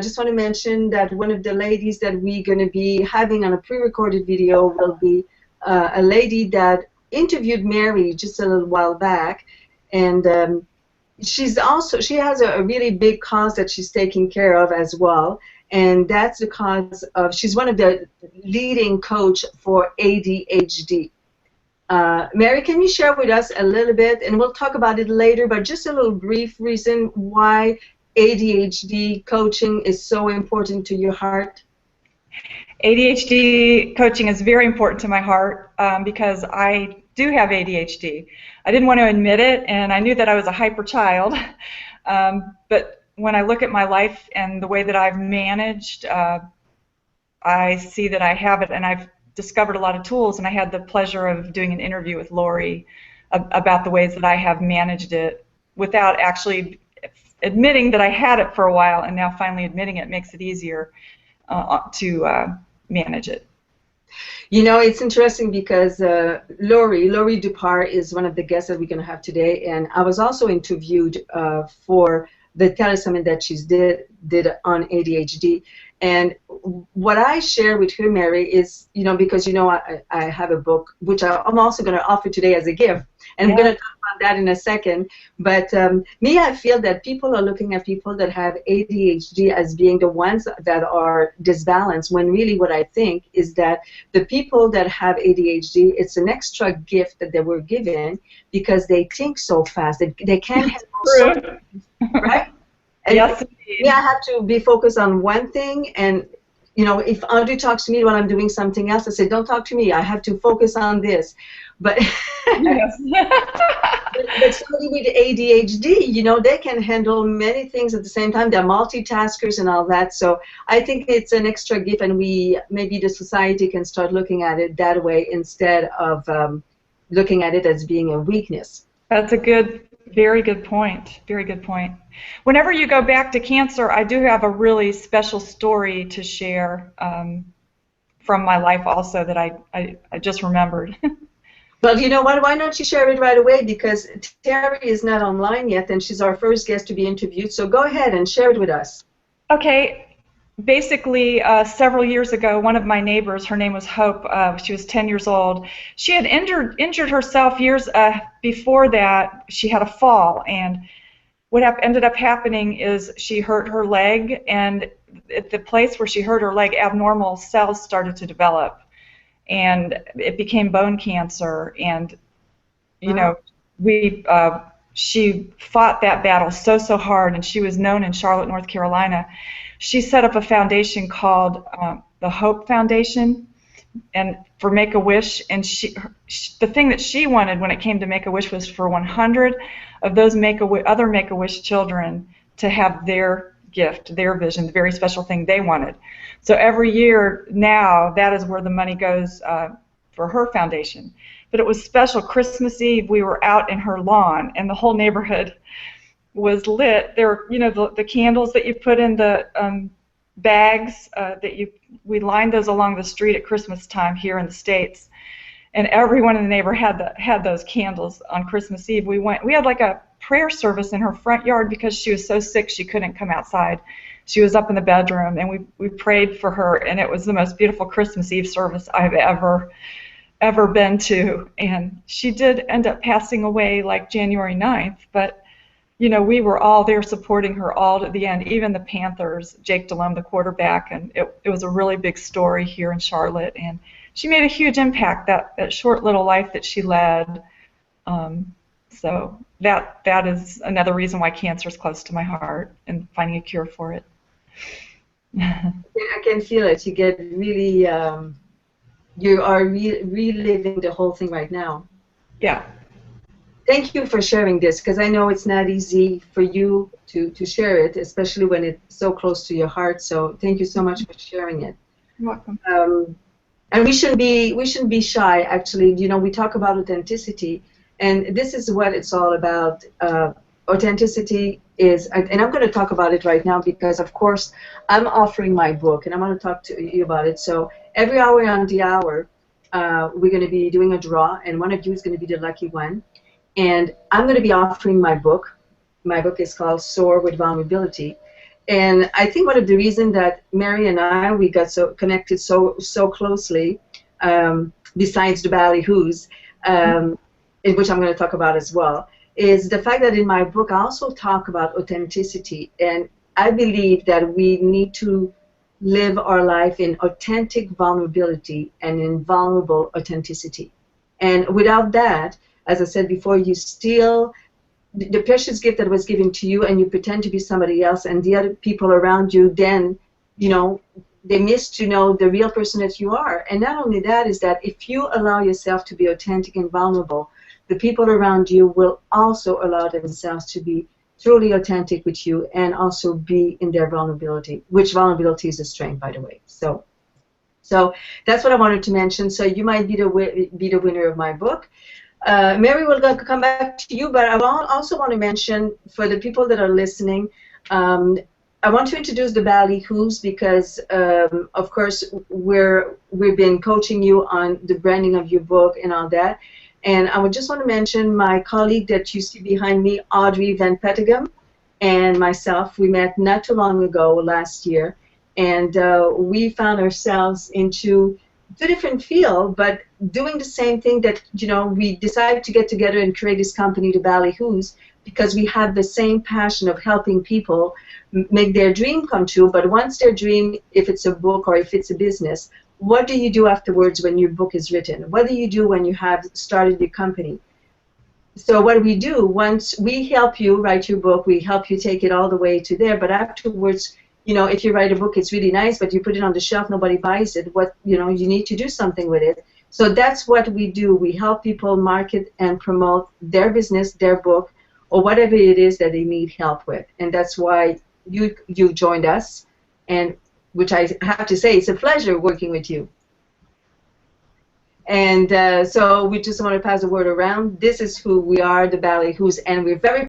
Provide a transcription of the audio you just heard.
I just want to mention that one of the ladies that we're going to be having on a pre-recorded video will be a lady that interviewed Mary just a little while back, and she has a really big cause that she's taking care of as well, and that's the cause of, she's one of the leading coach for ADHD. Mary, can you share with us a little bit, and we'll talk about it later, but just a little brief reason why ADHD coaching is so important to your heart? ADHD coaching is very important to my heart because I do have ADHD. I didn't want to admit it, and I knew that I was a hyper child, but when I look at my life and the way that I've managed, I see that I have it, and I've discovered a lot of tools, and I had the pleasure of doing an interview with Lori about the ways that I have managed it without actually admitting that I had it for a while, and now finally admitting it makes it easier to manage it. You know, it's interesting because Lori Dupar is one of the guests that we're going to have today, and I was also interviewed for the telesummit that she did on ADHD. And what I share with her, Mary, is, you know, because, you know, I have a book, which I'm also going to offer today as a gift, and I'm going to talk about that in a second. But me, I feel that people are looking at people that have ADHD as being the ones that are disbalanced, when really what I think is that the people that have ADHD, it's an extra gift that they were given because they think so fast. They can't handle so much, right? And yes. Yeah, I have to be focused on one thing, and you know, if Audrey talks to me while I'm doing something else, I say, don't talk to me. I have to focus on this. But yes. but somebody with ADHD, you know, they can handle many things at the same time. They're multitaskers and all that. So I think it's an extra gift, and maybe the society can start looking at it that way instead of looking at it as being a weakness. That's a very good point. Very good point. Whenever you go back to cancer, I do have a really special story to share from my life also that I just remembered. Well, you know what? Why don't you share it right away? Because Terry is not online yet, and she's our first guest to be interviewed. So go ahead and share it with us. Okay. Basically, several years ago, one of my neighbors, her name was Hope, she was 10 years old, she had injured herself years before that. She had a fall, and what ended up happening is she hurt her leg, and at the place where she hurt her leg, abnormal cells started to develop, and it became bone cancer. And you know, she fought that battle so hard, and she was known in Charlotte, North Carolina. She set up a foundation called the Hope Foundation, and for Make-A-Wish. And the thing that she wanted when it came to Make-A-Wish was for 100 of those other Make-A-Wish children to have their gift, their vision, the very special thing they wanted. So every year now, that is where the money goes for her foundation. But it was special. Christmas Eve, we were out in her lawn, and the whole neighborhood was lit. There were, you know, the candles that you put in the bags we lined those along the street at Christmas time here in the States, and everyone in the neighborhood had those candles on Christmas Eve. We had like a prayer service in her front yard because she was so sick she couldn't come outside. She was up in the bedroom, and we prayed for her, and it was the most beautiful Christmas Eve service I've ever been to. And she did end up passing away like January 9th, but you know, we were all there supporting her all to the end, even the Panthers, Jake Delhomme, the quarterback, and it was a really big story here in Charlotte, and she made a huge impact, that short little life that she led. So that is another reason why cancer is close to my heart, and finding a cure for it. I can feel it. You get really, you are reliving the whole thing right now. Yeah. Thank you for sharing this, because I know it's not easy for you to share it, especially when it's so close to your heart. So thank you so much for sharing it. You're welcome. And we shouldn't be shy. Actually, you know, we talk about authenticity, and this is what it's all about. Authenticity is, and I'm going to talk about it right now because, of course, I'm offering my book, and I'm going to talk to you about it. So every hour on the hour, we're going to be doing a draw, and one of you is going to be the lucky one. And I'm going to be offering my book. My book is called Soar with Vulnerability. And I think one of the reasons that Mary and I, we got so connected so closely, besides the ballyhoos, in which I'm going to talk about as well, is the fact that in my book I also talk about authenticity. And I believe that we need to live our life in authentic vulnerability and in vulnerable authenticity. And without that, as I said before, you steal the precious gift that was given to you and you pretend to be somebody else, and the other people around you then, they miss to know the real person that you are. And not only that, is that if you allow yourself to be authentic and vulnerable, the people around you will also allow themselves to be truly authentic with you and also be in their vulnerability, which vulnerability is a strength, by the way. So that's what I wanted to mention. So you might be the winner of my book. Mary, will come back to you, but I also want to mention for the people that are listening, I want to introduce the ballyhoos because, of course, we've been coaching you on the branding of your book and all that. And I would just want to mention my colleague that you see behind me, Audrey Van Petegem, and myself. We met not too long ago, last year, and we found ourselves into two different fields, but doing the same thing. That we decided to get together and create this company, the Ballyhoos, because we have the same passion of helping people make their dream come true. But once their dream, if it's a book or if it's a business, what do you do afterwards when your book is written? What do you do when you have started your company? So what we do, once we help you write your book, we help you take it all the way to there, but afterwards, if you write a book, it's really nice, but you put it on the shelf, nobody buys it. You need to do something with it. So that's what we do. We help people market and promote their business, their book, or whatever it is that they need help with. And that's why you joined us, and which I have to say, it's a pleasure working with you. And so we just want to pass the word around. This is who we are, the Ballyhoos, and we're very